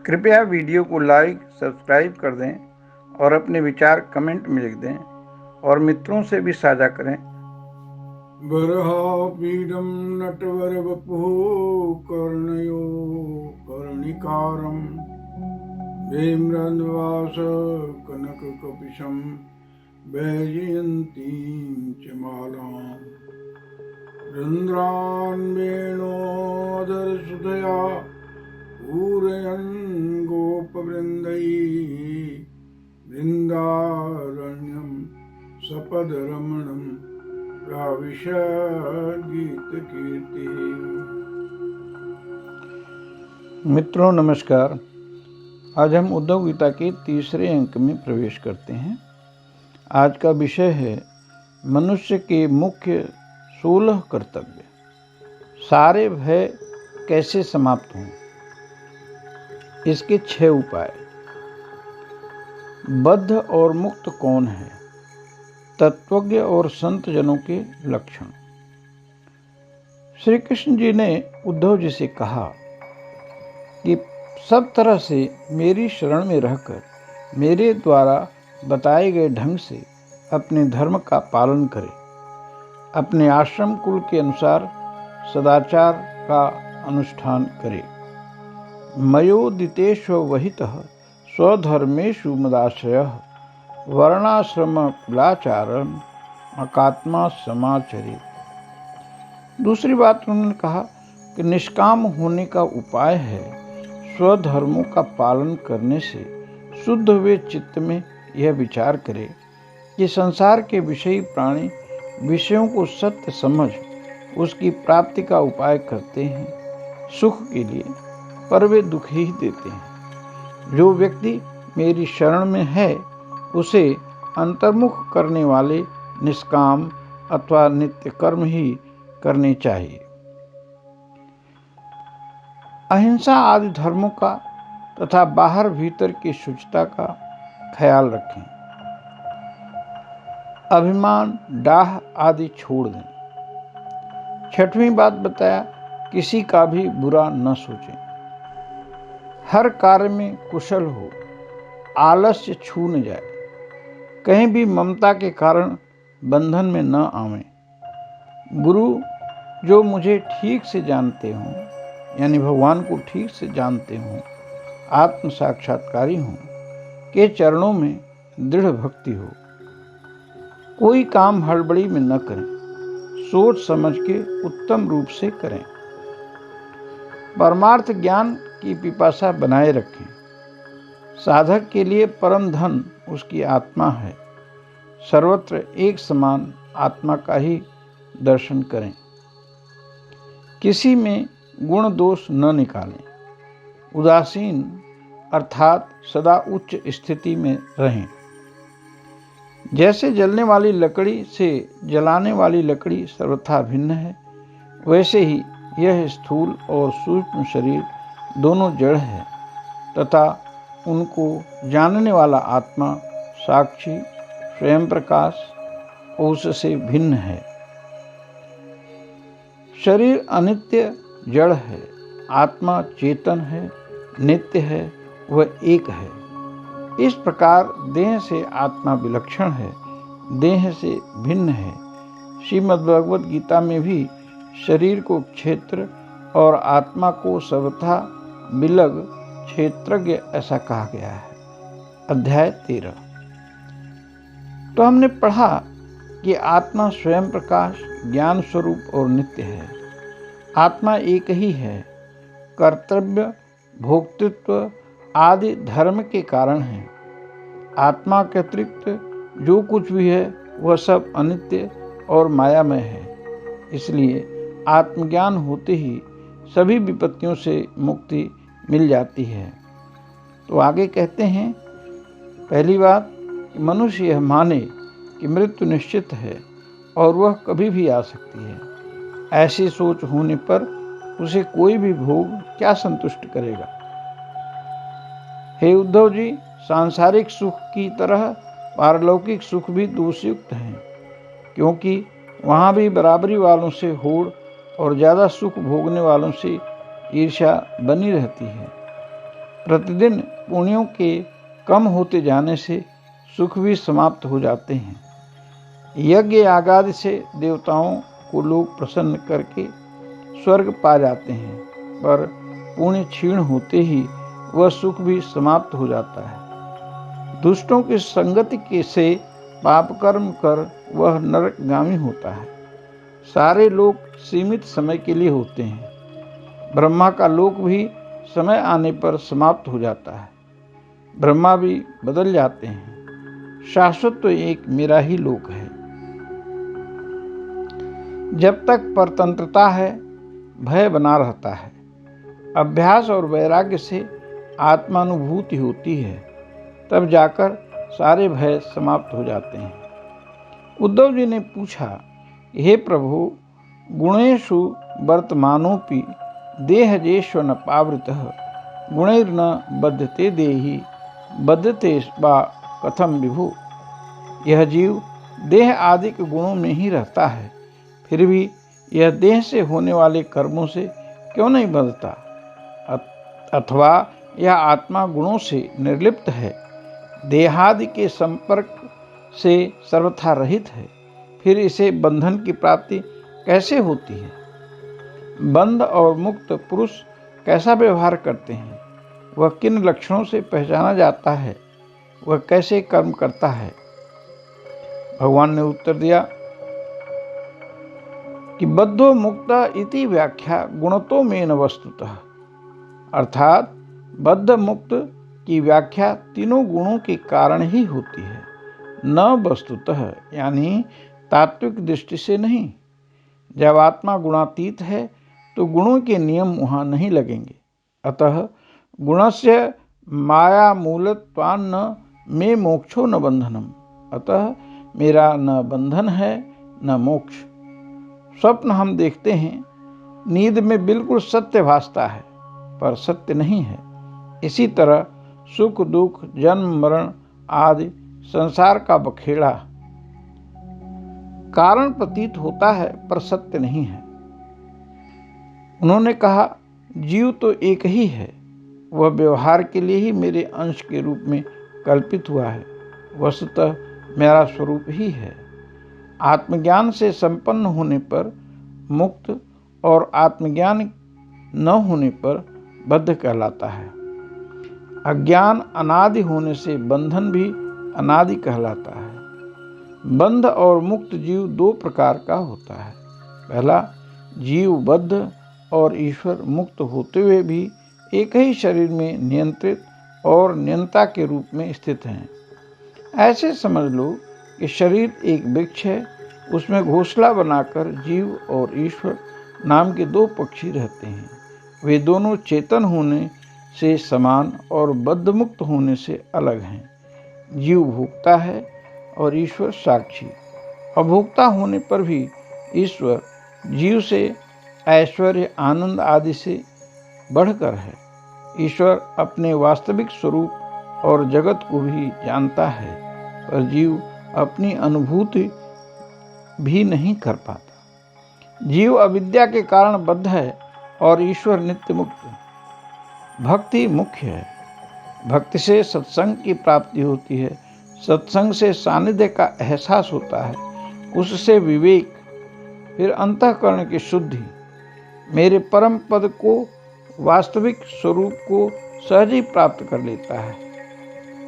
कृपया वीडियो को like subscribe कर दें और अपने विचार कमेंट में लिख दें और मित्रों से भी साझा करें। बर्हापीडं नटवरवपुः कर्णयो कर्णिकारं भीम्रन्वास कनककपिशं वैजयन्तीं च मालाम् रन्ध्रान्वेणोदरसुधया पूरयन् गोपवृन्दैः वृन्दारण्यं सपदरमणं गीत कीर्ति। मित्रों नमस्कार। आज हम उद्धव गीता के तीसरे अंक में प्रवेश करते हैं। आज का विषय है मनुष्य के मुख्य 16 कर्तव्य। सारे भय कैसे समाप्त हों, इसके 6 उपाय। बद्ध और मुक्त कौन है, तत्वज्ञ और संत जनों के लक्षण। श्री कृष्ण जी ने उद्धव जी से कहा कि सब तरह से मेरी शरण में रहकर मेरे द्वारा बताए गए ढंग से अपने धर्म का पालन करें, अपने आश्रम कुल के अनुसार सदाचार का अनुष्ठान करें। मयोदितेषु वहितः स्वधर्मेषु मदाश्रयः वर्णाश्रम कुलाचारम अकात्मा समाचरित। दूसरी बात उन्होंने कहा कि निष्काम होने का उपाय है स्वधर्मों का पालन करने से शुद्ध हुए चित्त में यह विचार करे कि संसार के विषयी प्राणी विषयों को सत्य समझ उसकी प्राप्ति का उपाय करते हैं सुख के लिए, पर वे दुख ही देते हैं। जो व्यक्ति मेरी शरण में है उसे अंतर्मुख करने वाले निष्काम अथवा नित्य कर्म ही करने चाहिए। अहिंसा आदि धर्मों का तथा बाहर भीतर की शुचिता का ख्याल रखें। अभिमान डाह आदि छोड़ दें। 6वीं बात बताया, किसी का भी बुरा न सोचें। हर कार्य में कुशल हो, आलस्य छू न जाए, कहीं भी ममता के कारण बंधन में न आवें। गुरु जो मुझे ठीक से जानते हों, यानी भगवान को ठीक से जानते हों, आत्म साक्षात्कारी हों, के चरणों में दृढ़ भक्ति हो। कोई काम हड़बड़ी में न करें, सोच समझ के उत्तम रूप से करें। परमार्थ ज्ञान की पिपासा बनाए रखें। साधक के लिए परम धन उसकी आत्मा है। सर्वत्र एक समान आत्मा का ही दर्शन करें। किसी में गुण दोष न निकालें। उदासीन अर्थात सदा उच्च स्थिति में रहें। जैसे जलने वाली लकड़ी से जलाने वाली लकड़ी सर्वथा भिन्न है, वैसे ही यह स्थूल और सूक्ष्म शरीर दोनों जड़ है तथा उनको जानने वाला आत्मा साक्षी स्वयं प्रकाश उससे भिन्न है। शरीर अनित्य जड़ है, आत्मा चेतन है, नित्य है, वह एक है। इस प्रकार देह से आत्मा विलक्षण है, देह से भिन्न है। श्रीमद्भगवद गीता में भी शरीर को क्षेत्र और आत्मा को सर्वथा विलग क्षेत्रज्ञ ऐसा कहा गया है। अध्याय 13। तो हमने पढ़ा कि आत्मा स्वयं प्रकाश, ज्ञान स्वरूप और नित्य है। आत्मा एक ही है। कर्तव्य, भोक्तृत्व आदि धर्म के कारण है। आत्मा के अतिरिक्त जो कुछ भी है वह सब अनित्य और मायामय है। इसलिए आत्मज्ञान होते ही सभी विपत्तियों से मुक्ति मिल जाती है। तो आगे कहते हैं, पहली बात, मनुष्य यह माने कि मृत्यु निश्चित है और वह कभी भी आ सकती है। ऐसी सोच होने पर उसे कोई भी भोग क्या संतुष्ट करेगा। हे उद्धव जी, सांसारिक सुख की तरह पारलौकिक सुख भी दोषयुक्त हैं, क्योंकि वहाँ भी बराबरी वालों से होड़ और ज़्यादा सुख भोगने वालों से ईर्ष्या बनी रहती है। प्रतिदिन पुण्यों के कम होते जाने से सुख भी समाप्त हो जाते हैं। यज्ञ आगादि से देवताओं को लोग प्रसन्न करके स्वर्ग पा जाते हैं, पर पुण्य क्षीण होते ही वह सुख भी समाप्त हो जाता है। दुष्टों की संगति के से पाप कर्म कर वह नरकगामी होता है। सारे लोग सीमित समय के लिए होते हैं। ब्रह्मा का लोक भी समय आने पर समाप्त हो जाता है। ब्रह्मा भी बदल जाते हैं। शाश्वत तो एक मेरा ही लोक है। जब तक परतंत्रता है, भय बना रहता है। अभ्यास और वैराग्य से आत्मानुभूति होती है, तब जाकर सारे भय समाप्त हो जाते हैं। उद्धव जी ने पूछा, हे प्रभु, गुणेषु वर्तमानोपि देहजेष्व न पावृतः गुणैर्न बध्यते देहि बध्यते वा कथम विभु। यह जीव देह आदि के गुणों में ही रहता है, फिर भी यह देह से होने वाले कर्मों से क्यों नहीं बंधता? अथवा यह आत्मा गुणों से निर्लिप्त है, देहादि के संपर्क से सर्वथा रहित है, फिर इसे बंधन की प्राप्ति कैसे होती है? बंध और मुक्त पुरुष कैसा व्यवहार करते हैं? वह किन लक्षणों से पहचाना जाता है? वह कैसे कर्म करता है? भगवान ने उत्तर दिया कि बद्धो मुक्त इति व्याख्या गुणतो में न वस्तुतः, अर्थात बद्ध मुक्त की व्याख्या तीनों गुणों के कारण ही होती है, न वस्तुतः यानी तात्विक दृष्टि से नहीं। जब आत्मा गुणातीत है तो गुणों के नियम वहां नहीं लगेंगे। अतः गुणस्य माया मूलत्वान्न में मोक्षो न बंधनम, अतः मेरा न बंधन है न मोक्ष। स्वप्न हम देखते हैं, नींद में बिल्कुल सत्य भासता है, पर सत्य नहीं है। इसी तरह सुख दुख जन्म मरण आदि संसार का बखेड़ा कारण प्रतीत होता है, पर सत्य नहीं है। उन्होंने कहा, जीव तो एक ही है, वह व्यवहार के लिए ही मेरे अंश के रूप में कल्पित हुआ है, वस्तुतः मेरा स्वरूप ही है। आत्मज्ञान से संपन्न होने पर मुक्त और आत्मज्ञान न होने पर बद्ध कहलाता है। अज्ञान अनादि होने से बंधन भी अनादि कहलाता है। बंध और मुक्त जीव दो प्रकार का होता है। पहला, जीव बद्ध और ईश्वर मुक्त होते हुए भी एक ही शरीर में नियंत्रित और नियंता के रूप में स्थित हैं। ऐसे समझ लो कि शरीर एक वृक्ष है, उसमें घोंसला बनाकर जीव और ईश्वर नाम के दो पक्षी रहते हैं। वे दोनों चेतन होने से समान और बद्ध मुक्त होने से अलग हैं। जीव भोक्ता है और ईश्वर साक्षी। अभोक्ता होने पर भी ईश्वर जीव से ऐश्वर्य आनंद आदि से बढ़कर है। ईश्वर अपने वास्तविक स्वरूप और जगत को भी जानता है, पर जीव अपनी अनुभूति भी नहीं कर पाता। जीव अविद्या के कारण बद्ध है और ईश्वर नित्य मुक्त। भक्ति मुख्य है। भक्ति से सत्संग की प्राप्ति होती है, सत्संग से सानिध्य का एहसास होता है, उससे विवेक, फिर अंतःकरण की शुद्धि, मेरे परम पद को, वास्तविक स्वरूप को सहज ही प्राप्त कर लेता है।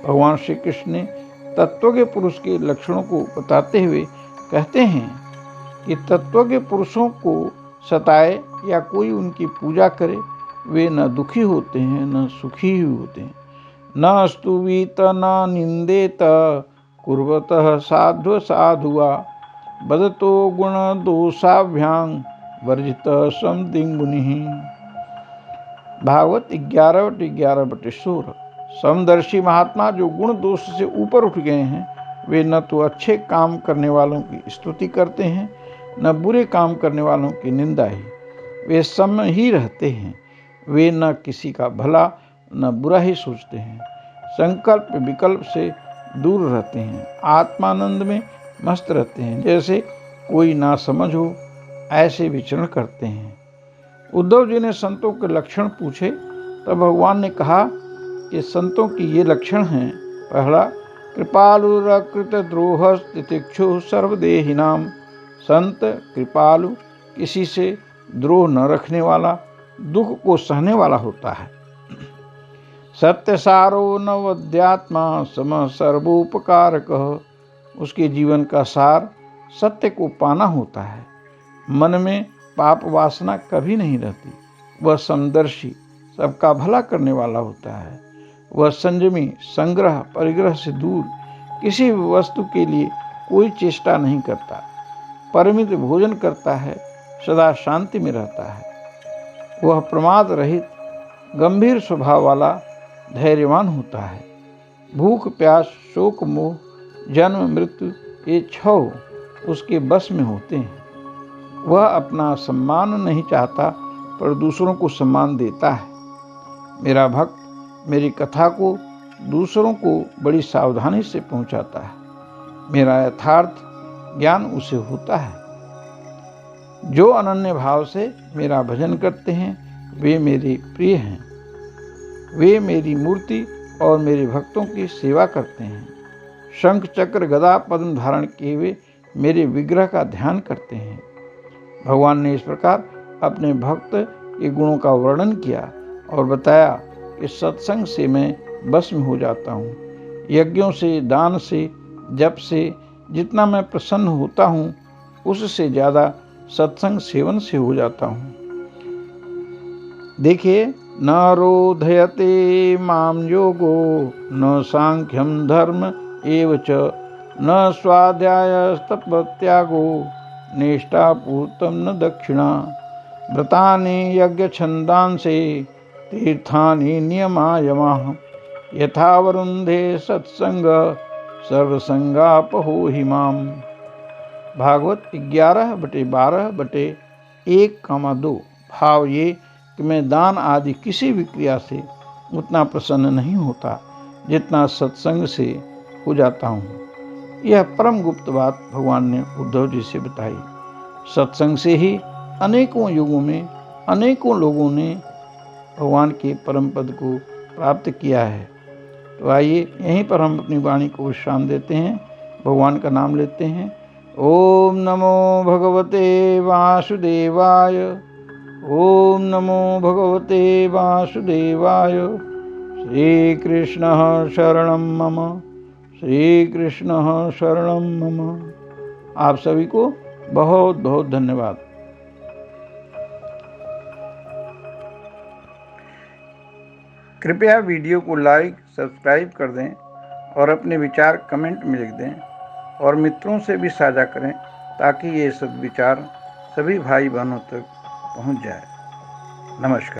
भगवान श्री कृष्ण ने तत्वज्ञ पुरुष के लक्षणों को बताते हुए कहते हैं कि तत्वज्ञ पुरुषों को सताए या कोई उनकी पूजा करे, वे न दुखी होते हैं न सुखी ही होते हैं। न स्तुवीत न निंदेत कुर्वतः साध्व साधुआ बदतो गुण दोषाभ्यां वर्जित समदिंगुनि। भागवत 11:11-16। समदर्शी महात्मा जो गुण दोष से ऊपर उठ गए हैं, वे न तो अच्छे काम करने वालों की स्तुति करते हैं न बुरे काम करने वालों की निंदा ही। वे सम ही रहते हैं। वे न किसी का भला न बुरा ही सोचते हैं। संकल्प विकल्प से दूर रहते हैं। आत्मानंद में मस्त रहते हैं। जैसे कोई ना समझ हो ऐसे विचरण करते हैं। उद्धव जी ने संतों के लक्षण पूछे, तब भगवान ने कहा कि संतों की ये लक्षण हैं। पहला, कृपालुरकृत द्रोह तितिक्षु सर्वदेहिनाम। संत कृपालु, किसी से द्रोह न रखने वाला, दुख को सहने वाला होता है। सत्यसारो नवद्यात्मा सम सर्वोपकारक। उसके जीवन का सार सत्य को पाना होता है। मन में पाप वासना कभी नहीं रहती। वह समदर्शी, सबका भला करने वाला होता है। वह संयमी, संग्रह परिग्रह से दूर, किसी वस्तु के लिए कोई चेष्टा नहीं करता, परिमित भोजन करता है, सदा शांति में रहता है। वह प्रमाद रहित, गंभीर स्वभाव वाला, धैर्यवान होता है। भूख प्यास, शोक मोह, जन्म मृत्यु, ये 6 उसके बस में होते हैं। वह अपना सम्मान नहीं चाहता, पर दूसरों को सम्मान देता है। मेरा भक्त मेरी कथा को दूसरों को बड़ी सावधानी से पहुंचाता है। मेरा यथार्थ ज्ञान उसे होता है। जो अनन्य भाव से मेरा भजन करते हैं, वे मेरे प्रिय हैं। वे मेरी मूर्ति और मेरे भक्तों की सेवा करते हैं। शंख चक्र गदा पद्म धारण किए हुए मेरे विग्रह का ध्यान करते हैं। भगवान ने इस प्रकार अपने भक्त के गुणों का वर्णन किया और बताया कि सत्संग से मैं भस्म हो जाता हूँ। यज्ञों से, दान से, जप से जितना मैं प्रसन्न होता हूँ, उससे ज़्यादा सत्संग सेवन से हो जाता हूँ। देखिए, न रोधयते माम योगो न सांख्यम धर्म एव च न स्वाध्याय तपत्यागो निष्ठापूर्तम न दक्षिणा। व्रतानि यज्ञ छंदांसे तीर्थानि नियमायमाः यथा वरुन्धे सत्संग सर्वसंगापहो हिमाम। भागवत 11/12/1,2। भाव ये कि मैं दान आदि किसी भी क्रिया से उतना प्रसन्न नहीं होता जितना सत्संग से हो जाता हूँ। यह परम गुप्त बात भगवान ने उद्धव जी से बताई। सत्संग से ही अनेकों युगों में अनेकों लोगों ने भगवान के परम पद को प्राप्त किया है। तो आइए यहीं पर हम अपनी वाणी को विश्राम देते हैं, भगवान का नाम लेते हैं। ओम नमो भगवते वासुदेवाय। ओम नमो भगवते वासुदेवाय। श्री कृष्ण शरणं मम। श्री कृष्ण शरणं मम। आप सभी को बहुत बहुत धन्यवाद। कृपया वीडियो को लाइक, सब्सक्राइब कर दें और अपने विचार कमेंट में लिख दें और मित्रों से भी साझा करें ताकि ये सद्विचार सभी भाई बहनों तक पहुंच जाए। नमस्कार।